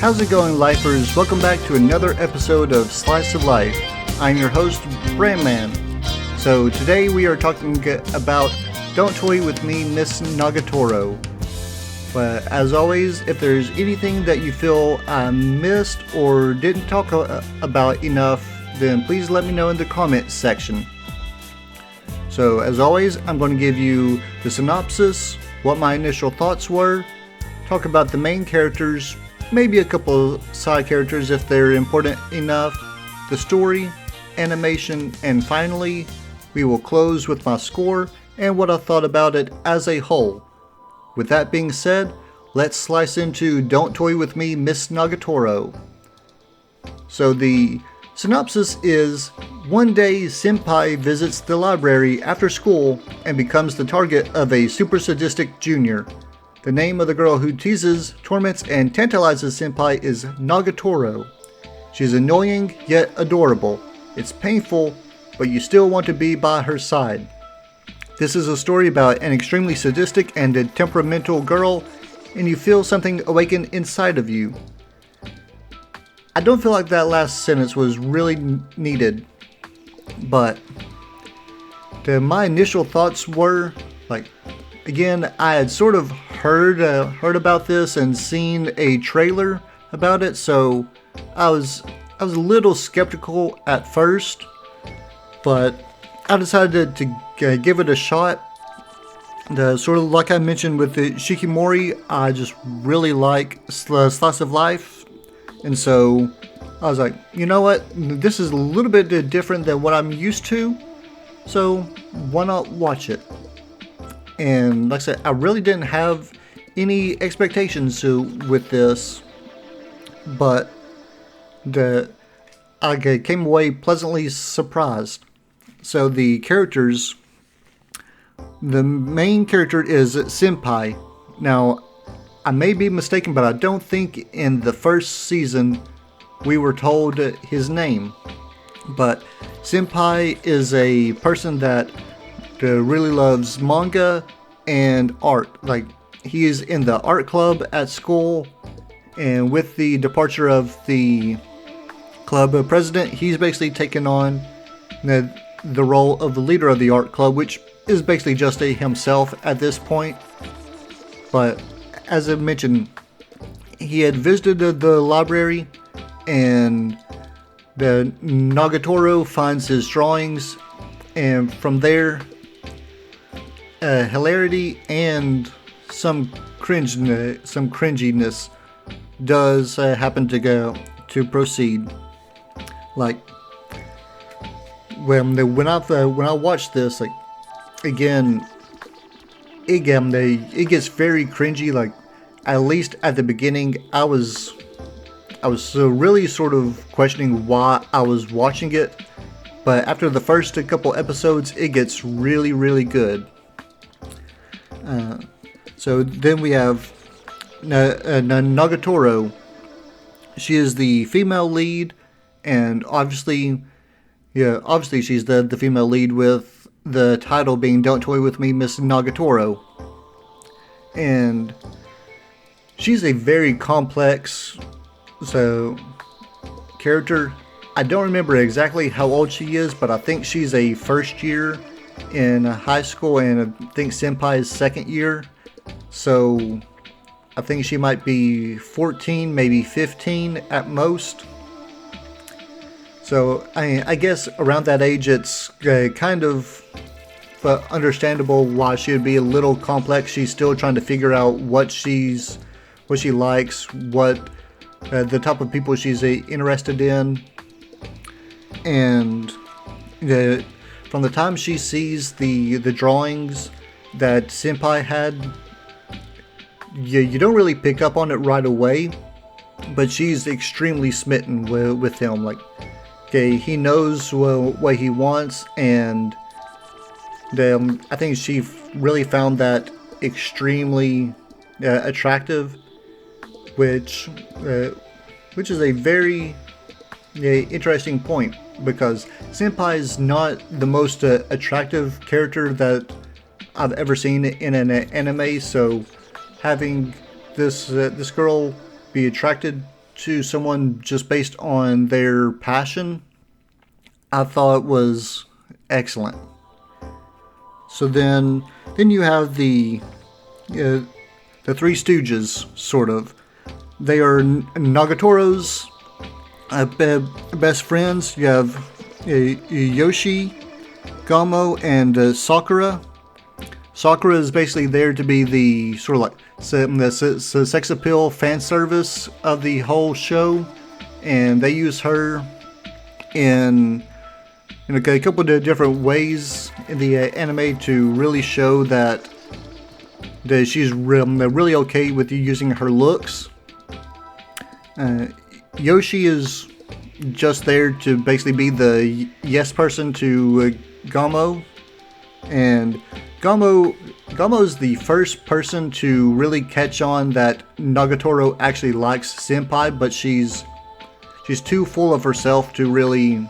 How's it going, lifers? Welcome back to another episode of Slice of Life. I'm your host, Branman. So today we are talking about Don't Toy With Me, Miss Nagatoro. But as always, if there's anything that you feel I missed or didn't talk about enough, then please let me know in the comments section. So as always, I'm going to give you the synopsis, what my initial thoughts were, talk about the main characters, maybe a couple side characters if they're important enough, the story, animation, and finally, we will close with my score and what I thought about it as a whole. With that being said, let's slice into Don't Toy With Me, Miss Nagatoro. So the synopsis is, one day Senpai visits the library after school and becomes the target of a super sadistic junior. The name of the girl who teases, torments, and tantalizes Senpai is Nagatoro. She's annoying yet adorable. It's painful, but you still want to be by her side. This is a story about an extremely sadistic and temperamental girl, and you feel something awaken inside of you. I don't feel like that last sentence was really needed, but my initial thoughts were, again, I had sort of heard about this and seen a trailer about it, so I was a little skeptical at first, but I decided to give it a shot. Sort of like I mentioned with the Shikimori, I just really like Slice of Life. And so I was like, you know what, this is a little bit different than what I'm used to, so why not watch it? And like I said, I really didn't have any expectations with this, but I came away pleasantly surprised. So the characters, the main character is Senpai. Now, I may be mistaken, but I don't think in the first season we were told his name. But Senpai is a person that really loves manga and art. Like, he is in the art club at school, and with the departure of the club president, he's basically taken on the role of the leader of the art club, which is basically just himself at this point. But as I mentioned, he had visited the library, and the Nagatoro finds his drawings, and from there, hilarity and some cringiness does happen to proceed. Like, when I watched this, again, it gets very cringy. Like, at least at the beginning, I was really sort of questioning why I was watching it, but after the first couple episodes, it gets really, really good. So then we have Nagatoro. She is the female lead, and obviously she's the female lead with the title being Don't Toy With Me, Miss Nagatoro. And she's a very complex character. I don't remember exactly how old she is, but I think she's a first year in high school, and I think Senpai is second year. So I think she might be 14, maybe 15 at most. So I guess around that age, it's kind of understandable why she would be a little complex. She's still trying to figure out what she likes, what the type of people she's interested in, and from the time she sees the drawings that Senpai had, you don't really pick up on it right away, but she's extremely smitten with him. Like, he knows what he wants, and I think she really found that extremely attractive, which is a very interesting point, because Senpai is not the most attractive character that I've ever seen in an anime, so having this girl be attracted to someone just based on their passion, I thought was excellent. So then you have the Three Stooges, sort of. They are Nagatoro's best friends. You have Yoshi, Gamo, and Sakura. Sakura is basically there to be the sort of like the sex appeal fan service of the whole show, and they use her in a couple of different ways in the anime to really show that she's really okay with you using her looks. Yoshi is just there to basically be the yes person to Gamo, and Gamo's the first person to really catch on that Nagatoro actually likes Senpai, but she's too full of herself to really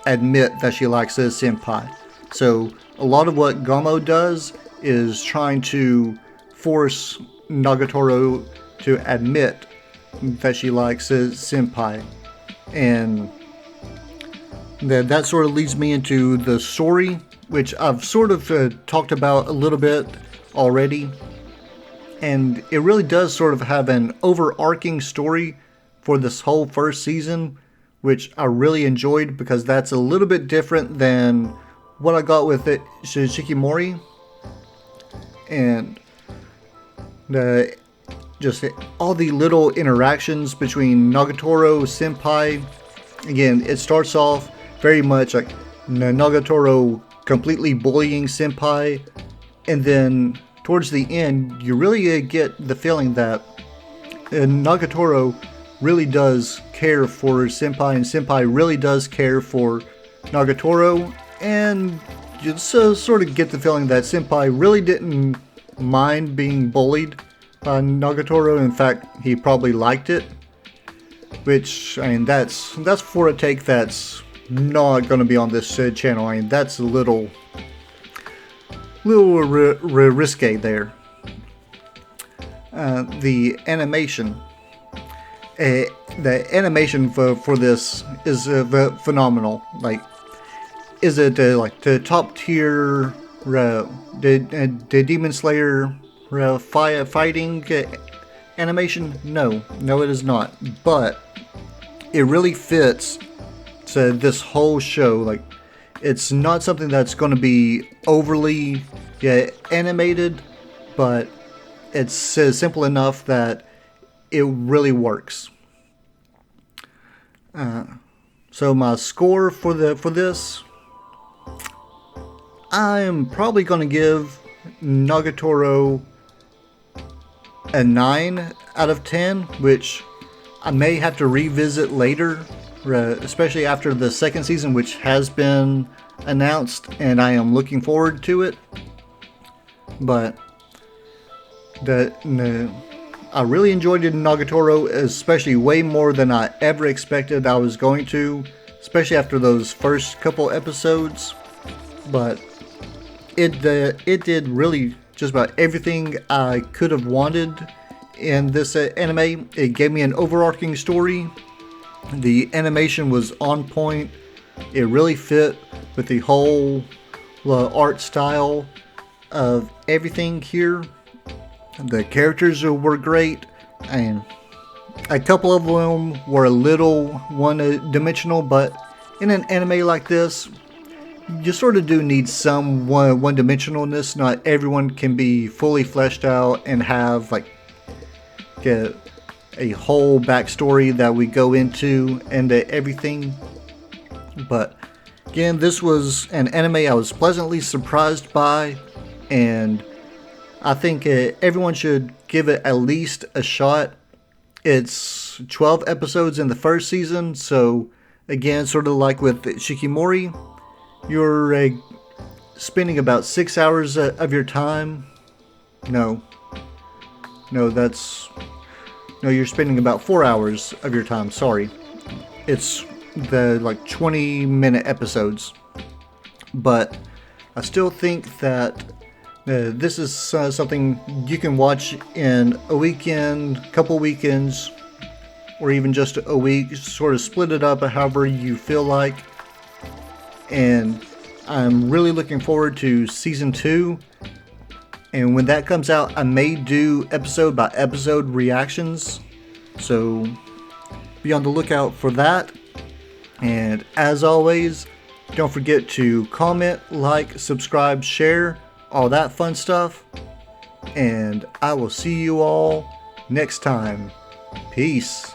admit that she likes his Senpai. So a lot of what Gamo does is trying to force Nagatoro to admit that she likes his Senpai. And that sort of leads me into the story, which I've sort of talked about a little bit already. And it really does sort of have an overarching story for this whole first season, which I really enjoyed because that's a little bit different than what I got with it Shikimori. And just all the little interactions between Nagatoro, Senpai. Again, it starts off very much like Nagatoro completely bullying Senpai, and then towards the end, you really get the feeling that Nagatoro really does care for Senpai, and Senpai really does care for Nagatoro, and you sort of get the feeling that Senpai really didn't mind being bullied by Nagatoro. In fact, he probably liked it, which, I mean, that's for a take that's not going to be on this channel. I mean, that's a little risque there. The animation. The animation for this is phenomenal. Like, is it like the top tier the Demon Slayer fighting animation? No, it is not. But it really fits to this whole show. Like, it's not something that's going to be overly animated, but it's simple enough that it really works. So my score for this, I'm probably going to give Nagatoro a 9 out of 10, which I may have to revisit later, especially after the second season, which has been announced, and I am looking forward to it. But I really enjoyed Nagatoro, especially way more than I ever expected I was going to, especially after those first couple episodes. But it did really just about everything I could have wanted in this anime. It gave me an overarching story. The animation was on point. It really fit with the whole art style of everything here. The characters were great, and a couple of them were a little one-dimensional, but in an anime like this, you sort of do need some one-dimensionalness. Not everyone can be fully fleshed out and have like a whole backstory that we go into and everything. But again, this was an anime I was pleasantly surprised by, and I think everyone should give it at least a shot. It's 12 episodes in the first season, so again, sort of like with Shikimori, you're spending about 6 hours of your time. No, you're spending about 4 hours of your time, sorry. It's the 20-minute episodes. But I still think that this is something you can watch in a weekend, couple weekends, or even just a week. Sort of split it up however you feel like. And I'm really looking forward to season 2. And when that comes out, I may do episode by episode reactions. So be on the lookout for that. And as always, don't forget to comment, like, subscribe, share, all that fun stuff. And I will see you all next time. Peace.